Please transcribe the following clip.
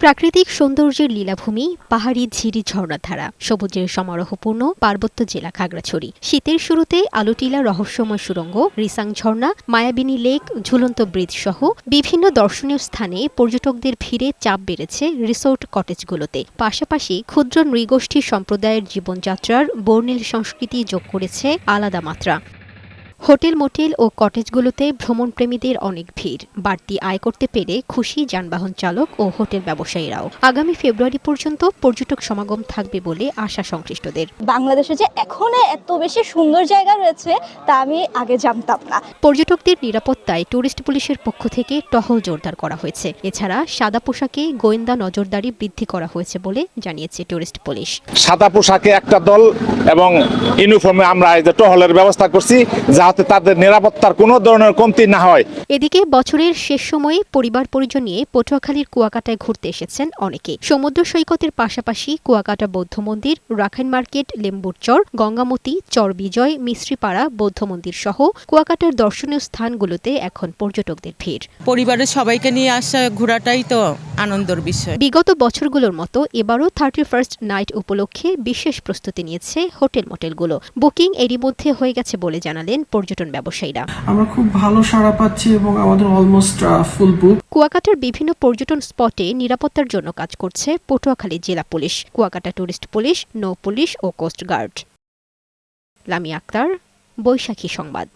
প্রাকৃতিক সৌন্দর্যের লীলাভূমি, পাহাড়ি ঝিরি ঝর্ণাধারা, সবুজের সমারোহপূর্ণ পার্বত্য জেলা খাগড়াছড়ি। শীতের শুরুতে আলোটিলা রহস্যময় সুড়ঙ্গ, রিসাং ঝর্ণা, মায়াবিনী লেক, ঝুলন্ত ব্রিজ সহ বিভিন্ন দর্শনীয় স্থানে পর্যটকদের ভিড়ে চাপ বেড়েছে রিসোর্ট কটেজগুলোতে। পাশাপাশি ক্ষুদ্র নৃগোষ্ঠী সম্প্রদায়ের জীবনযাত্রার বর্ণিল সংস্কৃতি যোগ করেছে আলাদা মাত্রা। হোটেল, মোটেল ও কটেজগুলোতে ভ্রমণপ্রেমীদের অনেক ভিড়। বাড়তি আয় করতে পেরে খুশি যানবাহন চালক ও হোটেল ব্যবসায়ীরাও। আগামী ফেব্রুয়ারি পর্যন্ত পর্যটক সমাগম থাকবে বলে আশা সংশ্লিষ্টদের। বাংলাদেশে যে এখনো এত বেশি সুন্দর জায়গা রয়েছে তা আমি আগে জানতাম না। পর্যটকদের নিরাপত্তায় টুরিস্ট পুলিশের পক্ষ থেকে টহল জোরদার করা হয়েছে। এছাড়া সাদা পোশাকে গোয়েন্দা নজরদারি বৃদ্ধি করা হয়েছে বলে জানিয়েছে টুরিস্ট পুলিশ। সাদা পোশাকে একটা দল এবং ইউনিফর্মে আমরা এই যে টহলের ব্যবস্থা করছি, যাতে তাদের নিরাপত্তার কোনো ধরনের কমতি না হয়। এদিকে বছরের শেষ সময়ে পরিবার পরিজন নিয়ে পটুয়াখালীর কুয়াকাটায় ঘুরতে এসেছেন অনেকে। সমুদ্র সৈকতের পাশাপাশি কুয়াকাটা বৌদ্ধ মন্দির, রাখাইন মার্কেট, লেম্বুর চর, গঙ্গামতি, চর বিজয়, মিস্ত্রিপাড়া বৌদ্ধ মন্দির সহ কুয়াকাটার দর্শনীয় স্থানগুলোতে এখন পর্যটকদের ভিড়। পরিবারের সবাইকে নিয়ে আসা ঘোরাটাই তো আনন্দের বিষয়। বিগত বছরগুলোর মতো এবারও 31st নাইট উপলক্ষে বিশেষ প্রস্তুতি নিয়েছে হোটেল, মোটেলগুলো। বুকিং এরই মধ্যে হয়ে গেছে বলে জানালেন পর্যটন ব্যবসায়ীরা। আমরা খুব ভালো সাড়া পাচ্ছি এবং আমাদের অলমোস্ট ফুল বুক। কুয়াকাটার বিভিন্ন পর্যটন স্পটে নিরাপত্তার জন্য কাজ করছে পটুয়াখালী জেলা পুলিশ, কুয়াকাটা টুরিস্ট পুলিশ, নৌ পুলিশ ও কোস্ট গার্ড। লামিয়া আক্তার, বৈশাখী সংবাদ।